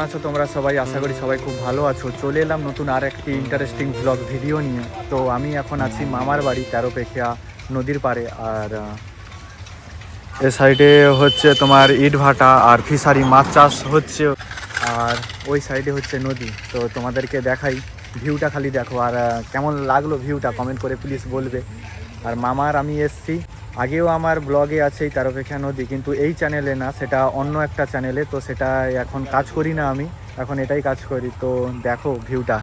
আছো তোমরা সবাই? আশা করি সবাই খুব ভালো আছো। চলে এলাম নতুন আর একটি ইন্টারেস্টিং ব্লগ ভিডিও নিয়ে। তো আমি এখন আছি মামার বাড়ি তেরোপেখিয়া নদীর পাড়ে। আর এ সাইডে হচ্ছে তোমার ইট ভাটা আর ফিশারি, মাছ চাষ হচ্ছে। আর ওই সাইডে হচ্ছে নদী। তো তোমাদেরকে দেখাই, ভিউটা খালি দেখো। আর কেমন লাগলো ভিউটা কমেন্ট করে প্লিজ বলবে। আর মামার আমি এসছি, আগেও আমার ব্লগে আছে এই তেরোপেখিয়া নদী, কিন্তু এই চ্যানেলে না, সেটা অন্য একটা চ্যানেলে। তো সেটা এখন কাজ করি না আমি, এখন এটাই কাজ করি। তো দেখো ভিউটা।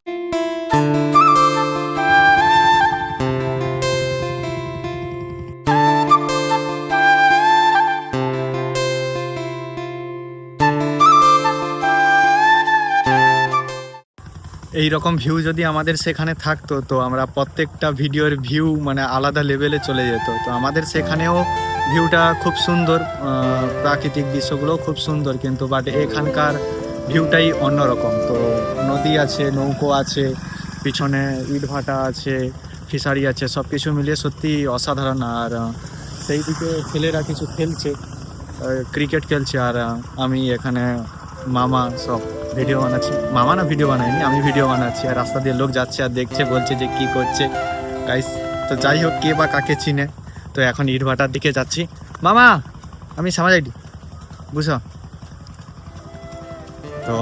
এই রকম ভিউ যদি আমাদের সেখানে থাকতো তো আমরা প্রত্যেকটা ভিডিওর ভিউ মানে আলাদা লেভেলে চলে যেত। তো আমাদের সেখানেও ভিউটা খুব সুন্দর, প্রাকৃতিক দৃশ্যগুলোও খুব সুন্দর, কিন্তু বাট এখানকার ভিউটাই অন্যরকম। তো নদী আছে, নৌকো আছে, পিছনে ইটভাটা আছে, ফিশারি আছে, সব কিছু মিলিয়ে সত্যি অসাধারণ। আর সেই দিকে ছেলেরা কিছু খেলছে, ক্রিকেট খেলছে। আর আমি এখানে মামা সব ভিডিও বানাচ্ছি। মামা না, ভিডিও বানাইনি, আমি ভিডিও বানাচ্ছি। আর রাস্তা দিয়ে লোক যাচ্ছে আর দেখছে, বলছে যে কি করছে গাইস। তো যাই হোক, কে বা কাকে চিনে। তো এখন ইটভাটার দিকে যাচ্ছি। মামা আমি সামাজাইটি বুঝো। তো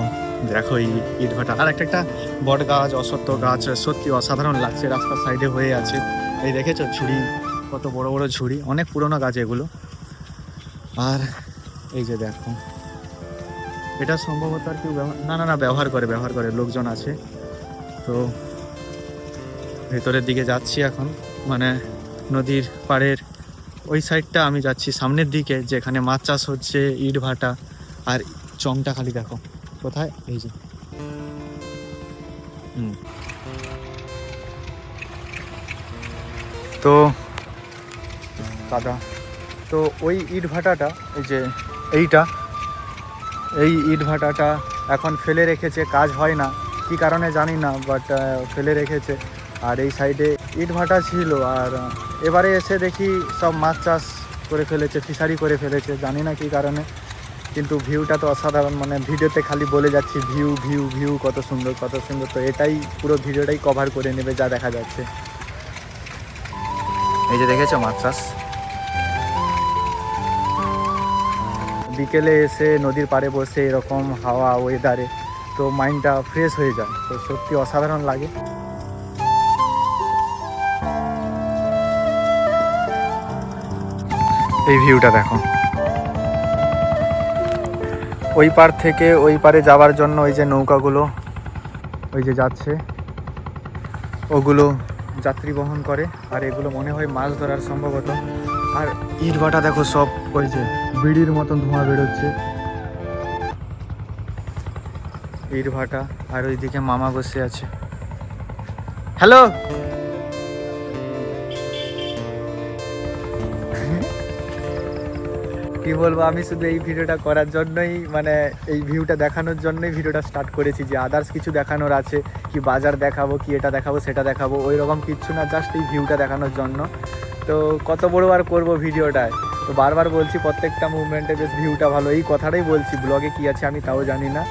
দেখো এই ইটভাটা আর একটা বট গাছ, অশ্বত্থ গাছ, সত্যি অসাধারণ লাগছে। রাস্তার সাইডে হয়ে আছে। এই দেখেছো ঝুড়ি, কত বড় বড় ঝুড়ি, অনেক পুরোনো গাছ এগুলো। আর এই যে দেখো, এটা সম্ভবত আর কেউ না ব্যবহার করে লোকজন আছে। তো ভেতরের দিকে যাচ্ছি এখন, মানে নদীর পাড়ের ওই সাইডটা আমি যাচ্ছি, সামনের দিকে যেখানে মাছ চাষ হচ্ছে, ইট ভাটা। আর চংটা খালি দেখো কোথায়, এই যে তো কাদা। তো ওই ইট ভাটাটা, এই যে এইটা, এই ইট ভাটাটা এখন ফেলে রেখেছে, কাজ হয় না কি কারণে জানি না, বাট ফেলে রেখেছে। আর এই সাইডে ইট ভাটা ছিল, আর এবারে এসে দেখি সব মাছ চাষ করে ফেলেছে, ফিশারি করে ফেলেছে, জানি না কি কারণে। কিন্তু ভিউটা তো অসাধারণ, মানে ভিডিওতে খালি বলে যাচ্ছি ভিউ ভিউ ভিউ, কত সুন্দর কত সুন্দর। তো এটাই পুরো ভিডিওটাই কভার করে নেবে যা দেখা যাচ্ছে। এই যে দেখেছো মাছ চাষ। বিকেলে এসে নদীর পাড়ে বসে এরকম হাওয়া ওয়েদারে, তো মাইন্ডটা ফ্রেশ হয়ে যায়। তো সত্যি অসাধারণ লাগে। এই ভিউটা দেখো। ওই পার থেকে ওই পারে যাওয়ার জন্য ওই যে নৌকাগুলো ওই যে যাচ্ছে, ওগুলো যাত্রী বহন করে। আর এগুলো মনে হয় মাছ ধরার সম্ভবত। আর ইট ভাটা দেখো, সব ওই যে বিড়ির মতন ধোঁয়া বেরোচ্ছে, ইট ভাটা। আর ওইদিকে মামা বসে আছে। হ্যালো, কি বলবো, আমি শুধু এই ভিডিওটা করার জন্যই, মানে এই ভিউটা দেখানোর জন্যই ভিডিওটা স্টার্ট করেছি। যে আদার্স কিছু দেখানোর আছে কি, বাজার দেখাবো কি, এটা দেখাবো সেটা দেখাবো, ওই রকম কিচ্ছু না, জাস্ট এই ভিউটা দেখানোর জন্য। তো কত বড় আর করবো ভিডিওটায়। তো বারবার বলছি প্রত্যেকটা মুভমেন্টে বেশ ভিউটা ভালো, এই কথাটাই বলছি। ব্লগে কি আছে আমি তাও জানি না।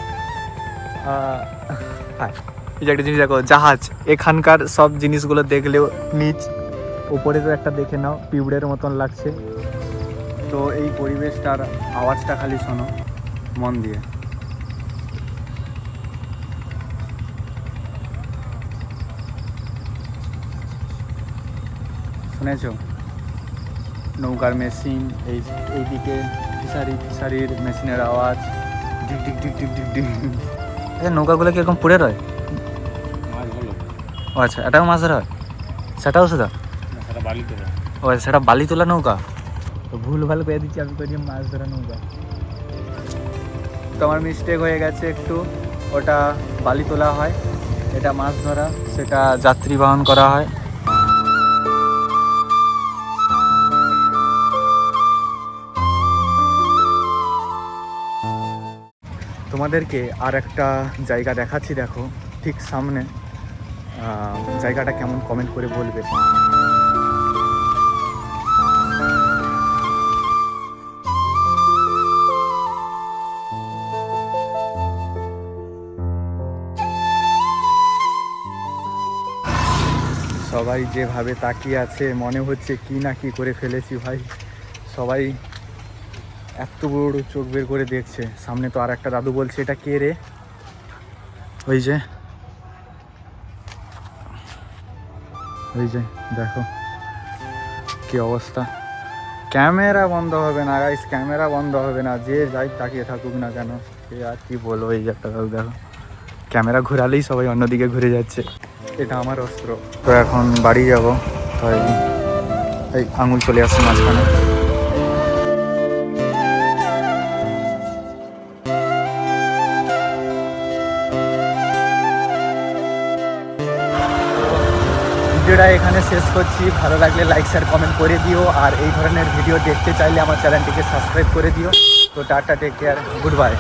হ্যাঁ, এই যে একটা জিনিস দেখো, জাহাজ। এখানকার সব জিনিসগুলো দেখলেও নিচ উপরে তো একটা দেখে নাও, পিঁপড়ের মতন লাগছে। তো এই পরিবেশটার আওয়াজটা খালি শোনো মন দিয়ে। শুনেছো নৌকার মেশিন, এইদিকে ফিশারির মেশিনের আওয়াজ, ডিক ডিক ডিক ডিক ডিক ডিক। এই নৌকাগুলো কীরকম পুড়ে রয়? ও আচ্ছা, এটাও মাছ ধরা হয়? সেটাও সেটা ও আচ্ছা, সেটা বালি তোলা নৌকা। তো ভুল ভাল করে দিচ্ছি আমি, করি মাছ ধরা নৌকা। তো আমার মিস্টেক হয়ে গেছে একটু, ওটা বালি তোলা হয়, এটা মাছ ধরা, সেটা যাত্রী বহন করা হয়। তোমাদেরকে আর একটা জায়গা দেখাচ্ছি, দেখো ঠিক সামনে। জায়গাটা কেমন কমেন্ট করে বলবে। সবাই যেভাবে তাকিয়ে আছে মনে হচ্ছে কি না কি করে ফেলেছি ভাই। সবাই এত বড় চোখ বের করে দেখছে। সামনে তো আর একটা দাদু বলছে এটা কে রে, ওই যে দেখো কি অবস্থা। ক্যামেরা বন্ধ হবে না গাইস, ক্যামেরা বন্ধ হবে না, যে যাই তাকিয়ে থাকুক না কেন। সে আর কি বলবো, এই একটা দাদু দেখো, ক্যামেরা ঘোরালেই সবাই অন্যদিকে ঘুরে যাচ্ছে। এটা আমার অস্ত্র। তো এখন বাড়ি যাব, তাই এই আঙুল চলে আসছে মাঝখানে। ভিডিওটা এখানে শেষ করছি। ভালো লাগলে লাইক শেয়ার কমেন্ট করে দিও, আর এই ধরনের ভিডিও দেখতে চাইলে আমার চ্যানেলটিকে সাবস্ক্রাইব করে দিও। তো tata, take care, good by.